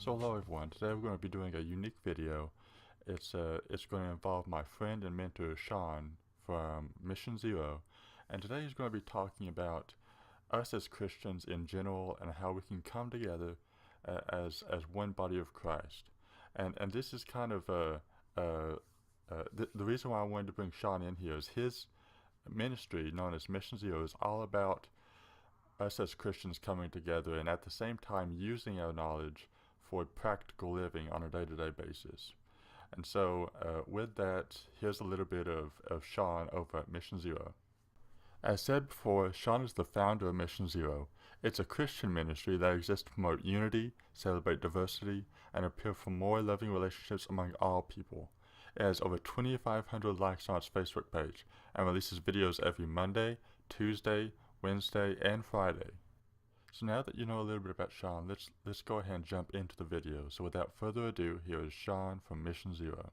So hello everyone, today we're going to be doing a unique video. It's going to involve my friend and mentor Sean from Mission Zero, and today he's going to be talking about us as Christians in general and how we can come together as one body of Christ. And this is kind of the reason why I wanted to bring Sean in here is his ministry known as Mission Zero is all about us as Christians coming together and at the same time using our knowledge for practical living on a day-to-day basis. And so with that, here's a little bit of Sean over at Mission Zero. As said before, Sean is the founder of Mission Zero. It's a Christian ministry that exists to promote unity, celebrate diversity, and appeal for more loving relationships among all people. It has over 2,500 likes on its Facebook page and releases videos every Monday, Tuesday, Wednesday, and Friday. So now that you know a little bit about Sean, let's go ahead and jump into the video. So without further ado, here is Sean from Mission Zero.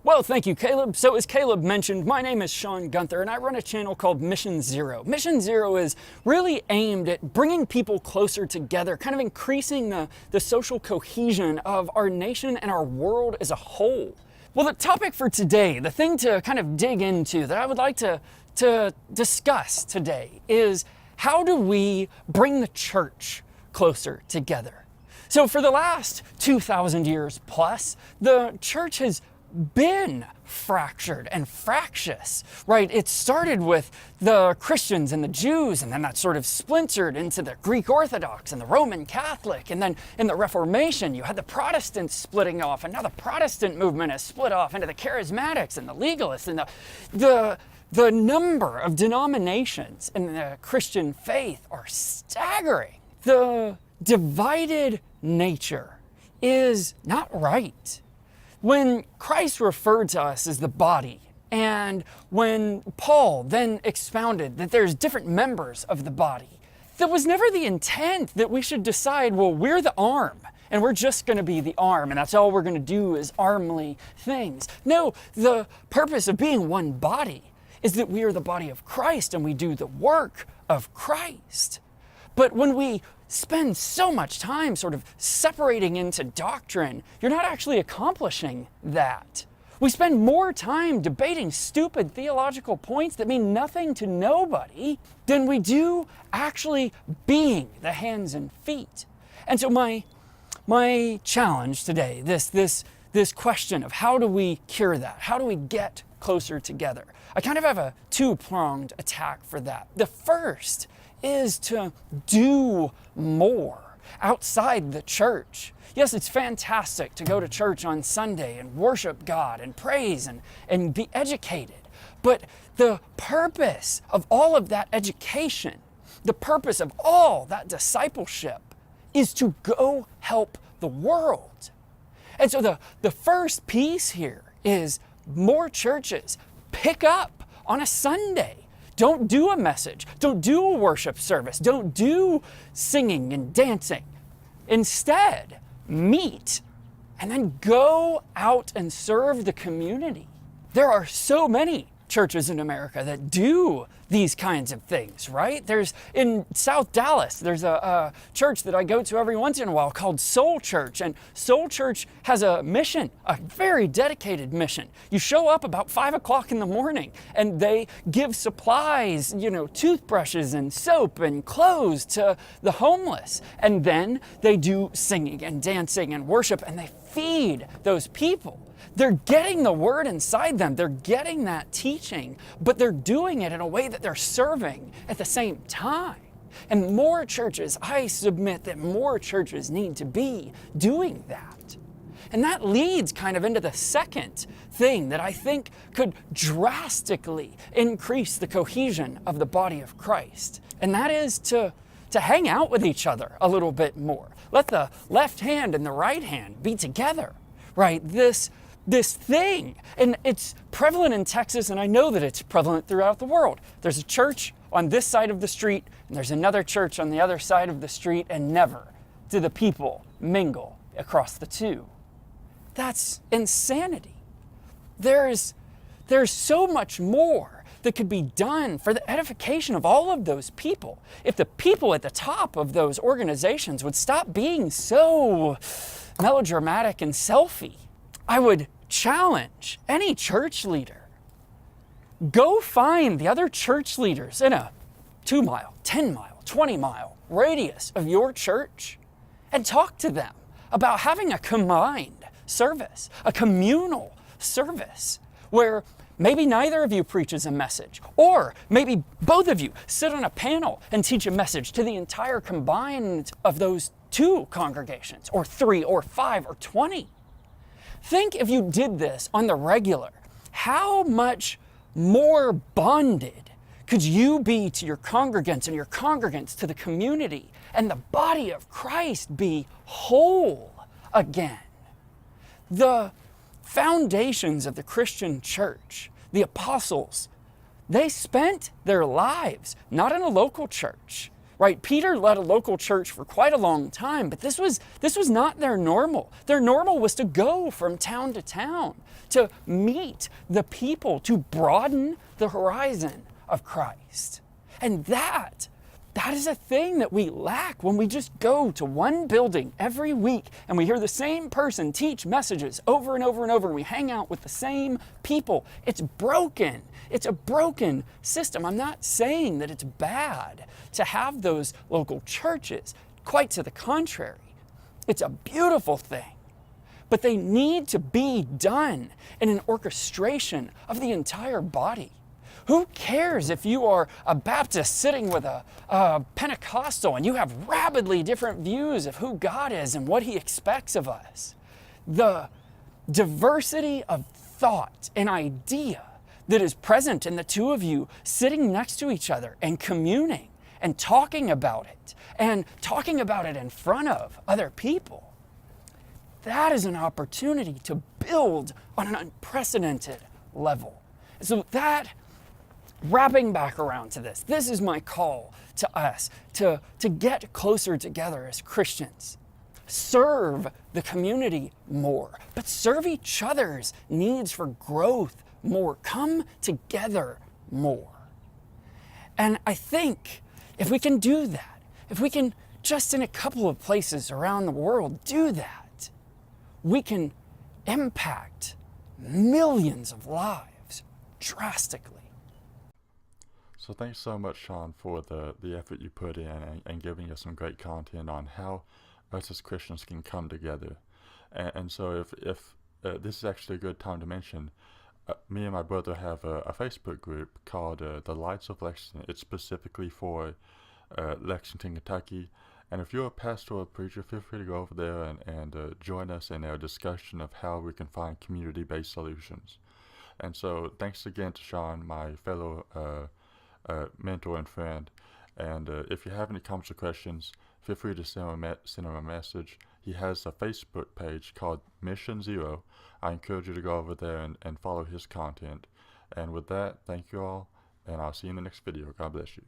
Well, thank you, Caleb. So as Caleb mentioned, my name is Sean Gunther, and I run a channel called Mission Zero. Mission Zero is really aimed at bringing people closer together, kind of increasing the social cohesion of our nation and our world as a whole. Well, the topic for today, the thing to kind of dig into that I would like to discuss today is how do we bring the church closer together? So for the last 2,000 years plus, the church has been fractured and fractious, right? It started with the Christians and the Jews, and then that sort of splintered into the Greek Orthodox and the Roman Catholic. And then in the Reformation, you had the Protestants splitting off, and now the Protestant movement has split off into the Charismatics and the Legalists, and the number of denominations in the Christian faith are staggering. The divided nature is not right. When Christ referred to us as the body, and when Paul then expounded that there's different members of the body, that was never the intent that we should decide, well, we're the arm, and we're just going to be the arm, and that's all we're going to do is armly things. No, the purpose of being one body is that we are the body of Christ and we do the work of Christ. But when we spend so much time sort of separating into doctrine, you're not actually accomplishing that. We spend more time debating stupid theological points that mean nothing to nobody than we do actually being the hands and feet. And so my challenge today, this question of how do we cure that? How do we get closer together? I kind of have a two-pronged attack for that. The first is to do more outside the church. Yes, it's fantastic to go to church on Sunday and worship God and praise and be educated. But the purpose of all of that education, the purpose of all that discipleship is to go help the world. And so the first piece here is more churches pick up on a Sunday. Don't do a message. Don't do a worship service. Don't do singing and dancing. Instead, meet and then go out and serve the community. There are so many churches in America that do these kinds of things, right? There's in South Dallas, there's a church that I go to every once in a while called Soul Church, and Soul Church has a mission, a very dedicated mission. You show up about 5 o'clock in the morning and they give supplies, toothbrushes and soap and clothes to the homeless. And then they do singing and dancing and worship and they feed those people. They're getting the word inside them. They're getting that teaching, but they're doing it in a way that they're serving at the same time. And more churches, I submit that more churches need to be doing that. And that leads kind of into the second thing that I think could drastically increase the cohesion of the body of Christ. And that is to hang out with each other a little bit more. Let the left hand and the right hand be together, right? This thing, and it's prevalent in Texas, and I know that it's prevalent throughout the world. There's a church on this side of the street, and there's another church on the other side of the street, and never do the people mingle across the two. That's insanity. There's so much more that could be done for the edification of all of those people. If the people at the top of those organizations would stop being so melodramatic and selfie. I would challenge any church leader. Go find the other church leaders in a 2-mile, 10-mile, 20-mile radius of your church and talk to them about having a combined service, a communal service, where maybe neither of you preaches a message, or maybe both of you sit on a panel and teach a message to the entire combined of those 2 congregations, or 3, or 5, or 20. Think if you did this on the regular, how much more bonded could you be to your congregants and your congregants to the community, and the body of Christ be whole again? The foundations of the Christian church, the apostles, they spent their lives not in a local church, right? Peter led a local church for quite a long time, but this was not their normal. Their normal was to go from town to town, to meet the people, to broaden the horizon of Christ. And that is a thing that we lack when we just go to one building every week and we hear the same person teach messages over and over and over, and we hang out with the same people. It's broken. It's a broken system. I'm not saying that it's bad to have those local churches. Quite to the contrary. It's a beautiful thing. But they need to be done in an orchestration of the entire body. Who cares if you are a Baptist sitting with a Pentecostal and you have rabidly different views of who God is and what He expects of us? The diversity of thought and idea that is present in the 2 of you sitting next to each other and communing and talking about it in front of other people, that is an opportunity to build on an unprecedented level. So that, wrapping back around to this is my call to us to get closer together as Christians. Serve the community more, but serve each other's needs for growth more. Come together more. And I think if we can do that, if we can just in a couple of places around the world do that, we can impact millions of lives drastically. So thanks so much, Sean, for the effort you put in and giving us some great content on how us as Christians can come together. And so if this is actually a good time to mention, me and my brother have a Facebook group called The Lights of Lexington. It's specifically for Lexington, Kentucky. And if you're a pastoral preacher, feel free to go over there and join us in our discussion of how we can find community-based solutions. And so thanks again to Sean, my fellow mentor and friend. And if you have any comments or questions, feel free to send him a message. He has a Facebook page called Mission 0. I encourage you to go over there and follow his content. And with that, thank you all, and I'll see you in the next video. God bless you.